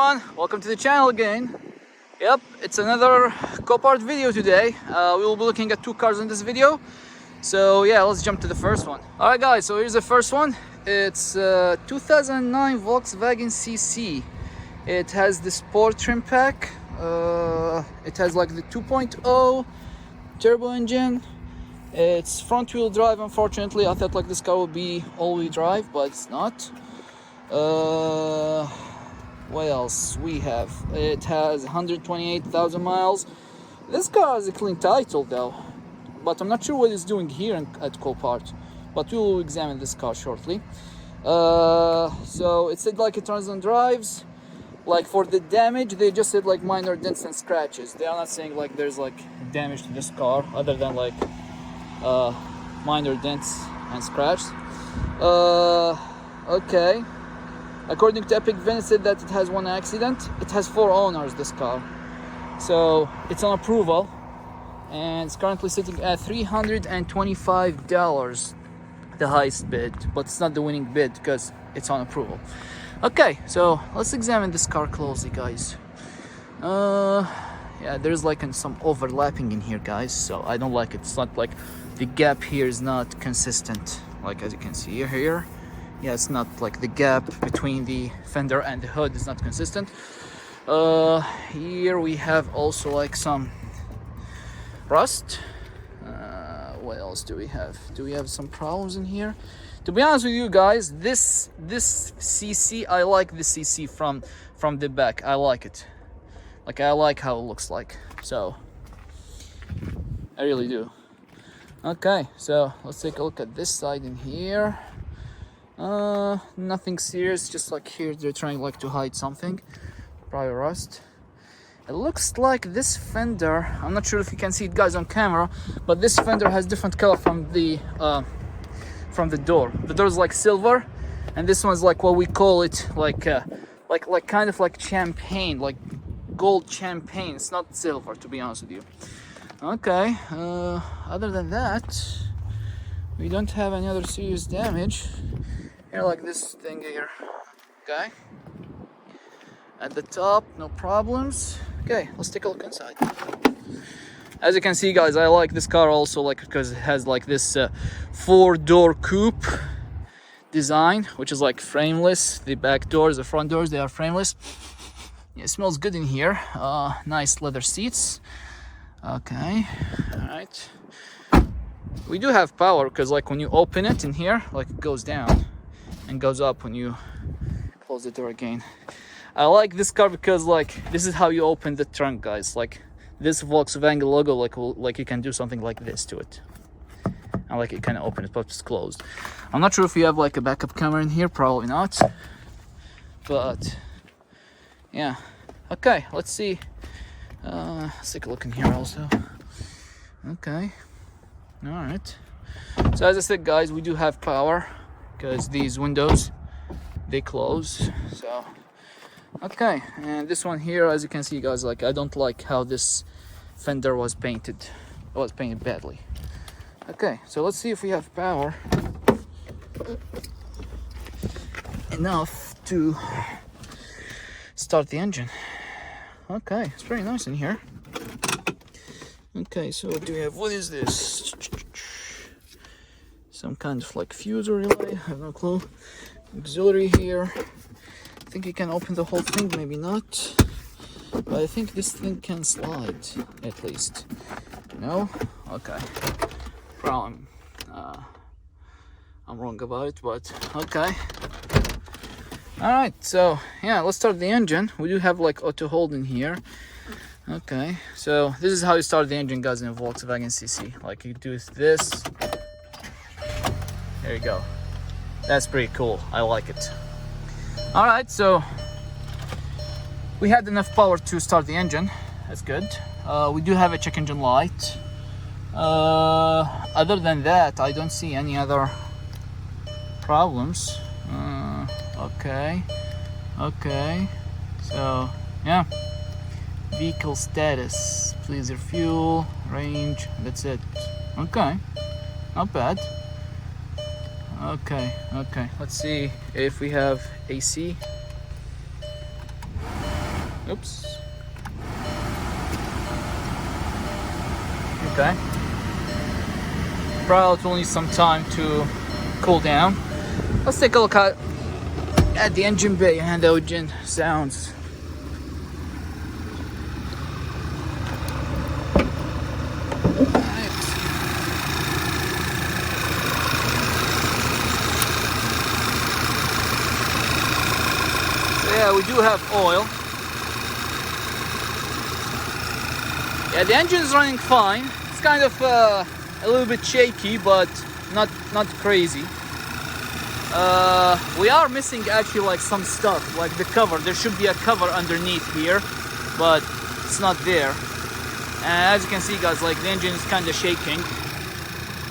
everyone, welcome to the channel again. Yep, it's another Copart video today. We will be looking at two cars in this video. So yeah, let's jump to the first one. Alright guys, so here's the first one. It's 2009 Volkswagen CC. It has the sport trim pack. It has like the 2.0 turbo engine. It's front wheel drive. Unfortunately, I thought like this car would be all-wheel drive, but it's not. What else we have? It has 128,000 miles. This car has a clean title though, but I'm not sure what it's doing here at Copart, but we will examine this car shortly. So it said like it runs and drives. Like for the damage, they just said like minor dents and scratches. They are not saying like there's like damage to this car other than like minor dents and scratches. Okay. According to Epic VIN, it said that it has one accident. It has 4 owners, this car. So it's on approval. And it's currently sitting at $325, the highest bid. But it's not the winning bid because it's on approval. Okay, so let's examine this car closely, guys. Yeah, there's like some overlapping in here, guys. So I don't like it. It's not like the gap here is not consistent. Like as you can see here. Yeah, it's not like the gap between the fender and the hood is not consistent. Here we have also like some rust. What else do we have? Do we have some problems in here? To be honest with you guys, this CC, I like the CC from the back. I like it. Like I like how it looks like. So I really do. Okay, so let's take a look at this side in here. Nothing serious, just like here they're trying like to hide something. Probably rust. It looks like this fender, I'm not sure if you can see it guys on camera, but this fender has different color from the door. The door is like silver, and this one's like what we call it, like kind of like champagne, like gold champagne. It's not silver, to be honest with you. Okay, other than that, we don't have any other serious damage. Here, like this thing here. Okay. At the top, no problems. Okay, let's take a look inside. As you can see, guys, I like this car also, like because it has like this 4-door coupe design, which is like frameless. The back doors, the front doors, they are frameless. Yeah, it smells good in here. Nice leather seats. Okay, all right. We do have power because like when you open it in here, like it goes down and goes up when you close the door again. I like this car because like this is how you open the trunk, guys. Like this Volkswagen logo, like you can do something like this to it. And like you can open it, but it's closed. I'm not sure if you have like a backup camera in here, probably not. But yeah, okay. Let's see. Let's take a look in here also. Okay. All right. So as I said, guys, we do have power because these windows, they close. So okay, and this one here, as you can see, guys, like I don't like how this fender was painted. It was painted badly. Okay, so let's see if we have power enough to start the engine. Okay, it's pretty nice in here. Okay, so what do we have? What is this? Some kind of like fuse relay, I have no clue. Auxiliary here. I think you can open the whole thing, maybe not. But I think this thing can slide, at least. No? Okay. Problem. I'm wrong about it, but okay. Alright, so yeah, let's start the engine. We do have like auto hold in here. Okay, so this is how you start the engine, guys, in a Volkswagen CC. Like you do this. There you go. That's pretty cool. I like it. Alright, so we had enough power to start the engine. That's good. We do have a check engine light. Other than that, I don't see any other problems. Okay. So yeah. Vehicle status. Please your fuel, range. That's it. Okay. Not bad. Okay, let's see if we have AC. Oops. Okay. Probably will need some time to cool down. Let's take a look at the engine bay and the engine sounds. Alright. So yeah, we do have oil. Yeah, the engine is running fine. It's kind of a little bit shaky, but not crazy. We are missing actually like some stuff, like the cover. There should be a cover underneath here, but it's not there. And as you can see, guys, like the engine is kind of shaking.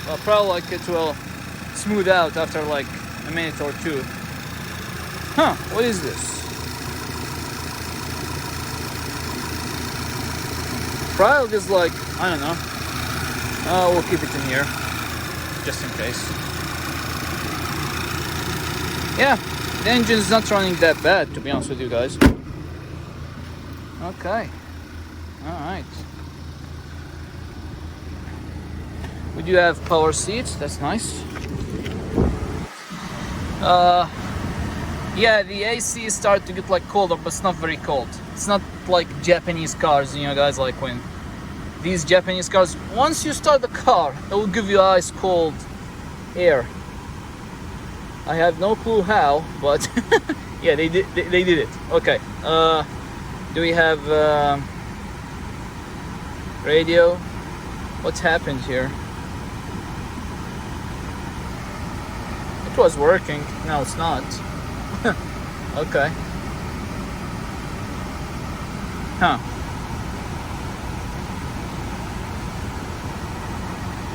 Well, probably like it will smooth out after like a minute or two. Huh? What is this? Probably just like, I don't know. We'll keep it in here, just in case. Yeah, the engine's not running that bad, to be honest with you guys. Okay. Alright. We do have power seats, that's nice. Yeah, the AC started to get like colder, but it's not very cold. It's not like Japanese cars, you know, guys, like when these Japanese cars, once you start the car, it will give you ice cold air. I have no clue how, but yeah, they did it. Okay. Do we have radio? What's happened here? It was working. No, it's not. Okay. Huh.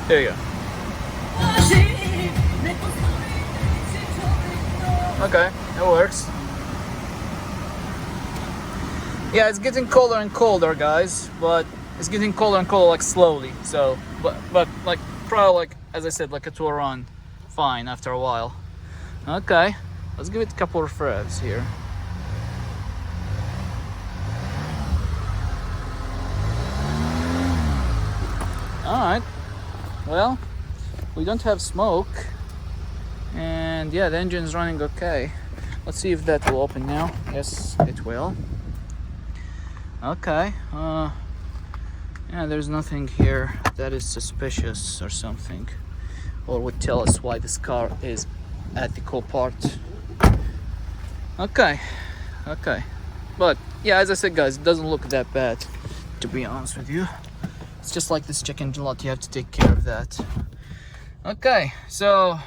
There you go. Okay, it works. Yeah, it's getting colder and colder, guys, but it's getting colder and colder like slowly. So, but like probably like as I said, like it will run fine after a while. Okay, let's give it a couple of revs here. All right. Well, we don't have smoke. And yeah, the engine is running okay. Let's see if that will open now. Yes, it will. Okay. Yeah, there's nothing here that is suspicious or something, or would tell us why this car is at the Copart. Okay. Okay. But yeah, as I said, guys, it doesn't look that bad, to be honest with you. It's just like this check engine light. You have to take care of that. Okay, so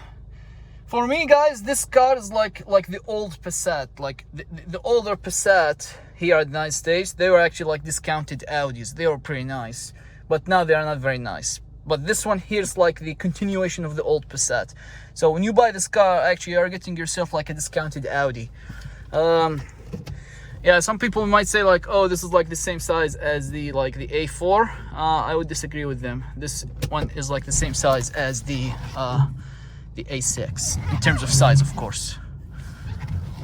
for me, guys, this car is like the old Passat, like the older Passat here at the United States. They were actually like discounted Audis. They were pretty nice, but now they are not very nice. But this one here is like the continuation of the old Passat. So when you buy this car, actually you are getting yourself like a discounted Audi. Yeah, some people might say like, oh, this is like the same size as the A4. I would disagree with them. This one is like the same size as the A6 in terms of size, of course.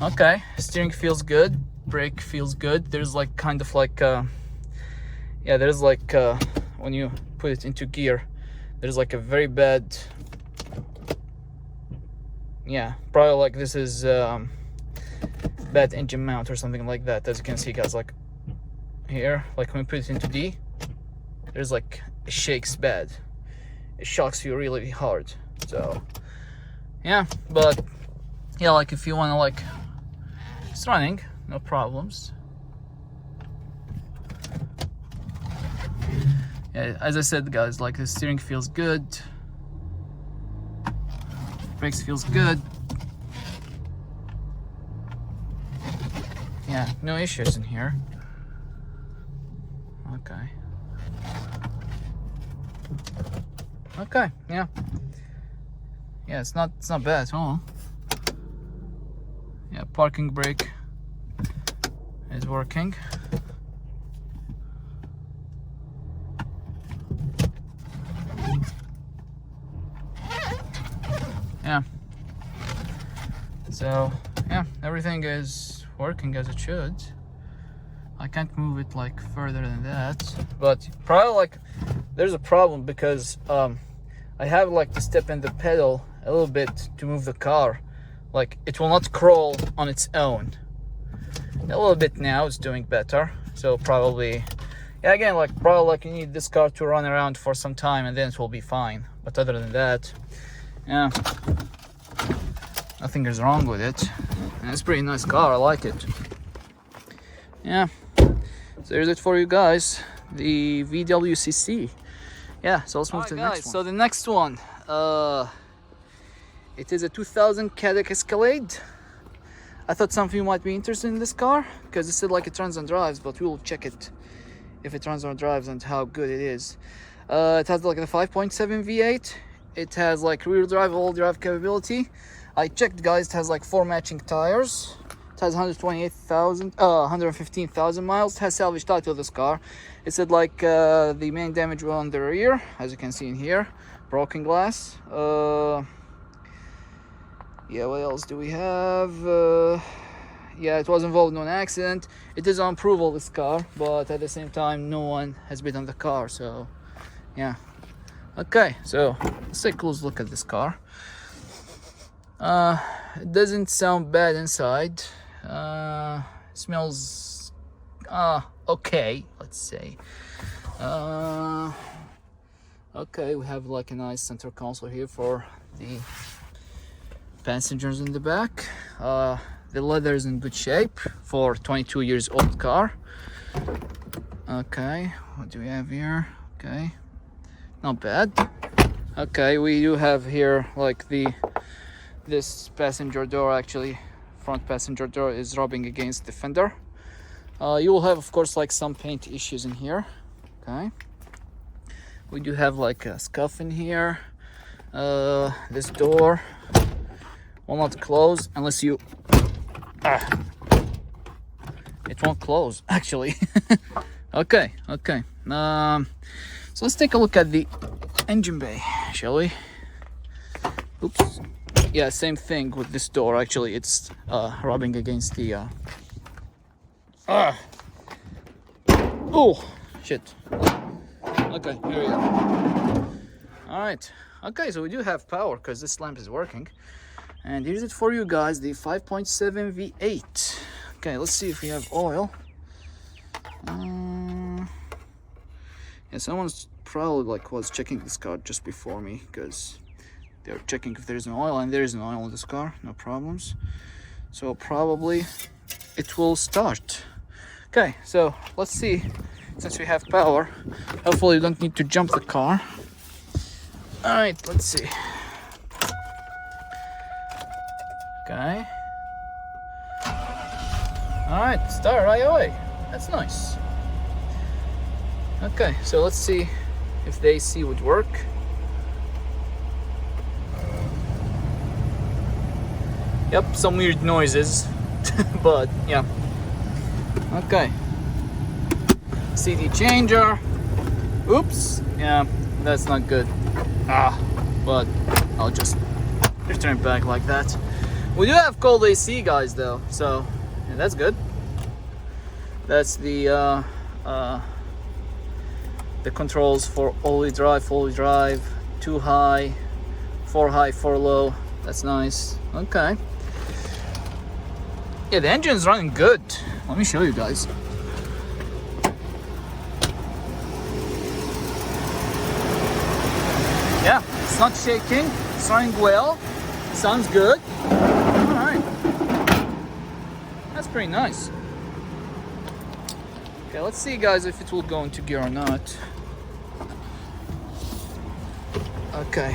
Okay, steering feels good, brake feels good. There's like kind of like yeah, there's like when you put it into gear, there's like a very bad, yeah, probably like this is bad engine mount or something like that. As you can see, guys, like here, like when we put it into D, there's like it shakes bad. It shocks you really hard. So yeah, but yeah, like if you want to like, it's running, no problems. Yeah, as I said, guys, like the steering feels good, brakes feels good. Yeah, no issues in here. Okay. Okay, yeah. Yeah, it's not bad at all. Yeah, parking brake is working. Yeah. So, yeah, everything is working as it should. I can't move it like further than that, but probably like there's a problem because I have like to step in the pedal a little bit to move the car. Like it will not crawl on its own. A little bit now, it's doing better. So probably, yeah, again, like probably like you need this car to run around for some time and then it will be fine. But other than that, yeah, nothing is wrong with it. And it's a pretty nice car, I like it. Yeah, so here's it for you guys, the VWCC. Yeah, so let's move to the next one. So the next one, it is a 2000 Cadillac Escalade. I thought some of you might be interested in this car because it said like it runs and drives, but we will check it if it runs or drives and how good it is. It has like the 5.7 V8. It has like rear drive, all drive capability. I checked, guys, it has like 4 matching tires. It has 115,000 miles. It has salvage title of this car. It said like the main damage was on the rear, as you can see in here, broken glass. Yeah, what else do we have? Yeah, it was involved in an accident. It is on approval, this car, but at the same time, no one has bid on the car, so yeah. Okay, so let's take a close look at this car. It doesn't sound bad inside. Smells okay, let's say. Okay, we have like a nice center console here for the passengers in the back. The leather is in good shape for 22 years old car. Okay, what do we have here? Okay, not bad. Okay, we do have here like this passenger door, actually front passenger door is rubbing against the fender. You will have, of course, like some paint issues in here. Okay, we do have like a scuff in here. This door will not close unless you it won't close, actually. Okay. So let's take a look at the engine bay, shall we? Oops. Yeah, same thing with this door, actually. It's rubbing against the oh shit. Okay, here we go. All right. Okay, so we do have power because this lamp is working. And here's it for you guys, the 5.7 V8. Okay, let's see if we have oil. Yeah, someone's probably like was checking this car just before me because they're checking if there's an oil, and there is an oil in this car, no problems. So probably it will start. Okay, so let's see. Since we have power, hopefully you don't need to jump the car. All right, let's see. Okay. All right, start right away. That's nice. Okay, so let's see if the AC would work. Yep, some weird noises, but yeah. Okay. CD changer. Oops. Yeah, that's not good. But I'll just return it back like that. We do have cold AC, guys, though, so yeah, that's good. That's the controls for all-wheel drive, four-wheel drive, 2 high, 4 high, 4 low. That's nice. Okay. Yeah, the engine's running good. Let me show you guys. Yeah, it's not shaking. It's running well. Sounds good. All right. That's pretty nice. Okay, let's see, guys, if it will go into gear or not. Okay.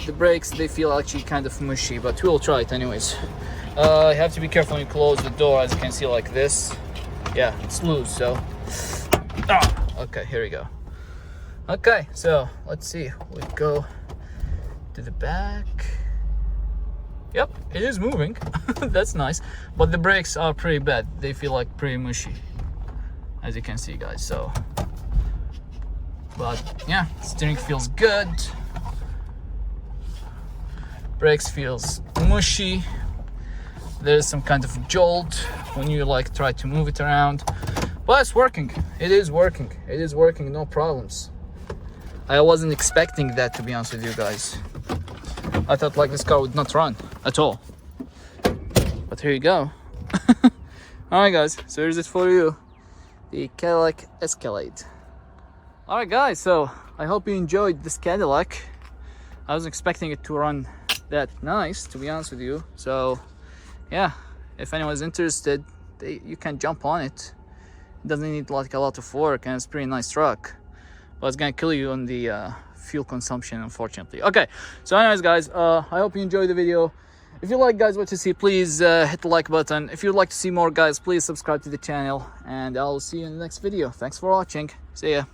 The brakes, they feel actually kind of mushy, but we'll try it anyways. You have to be careful when you close the door, as you can see, like this. Yeah, it's loose, so. Okay, here we go. Okay, so let's see. We go to the back. Yep, it is moving. That's nice. But the brakes are pretty bad. They feel like pretty mushy, as you can see, guys. So, but yeah, steering feels good. Brakes feels mushy. there's some kind of jolt when you like try to move it around, but it's working. It is working. It is working, no problems. I wasn't expecting that, to be honest with you guys. I thought like this car would not run at all, but here you go. Alright guys, so here's it for you, the Cadillac Escalade. Alright guys, so I hope you enjoyed this Cadillac. I wasn't expecting it to run that nice, to be honest with you. So yeah, if anyone's interested, you can jump on it. It doesn't need like a lot of work, and it's a pretty nice truck, but it's gonna kill you on the fuel consumption, unfortunately. Okay, so anyways guys, I hope you enjoyed the video. If you like guys what you see, please hit the like button. If you'd like to see more guys, please subscribe to the channel, and I'll see you in the next video. Thanks for watching. See ya.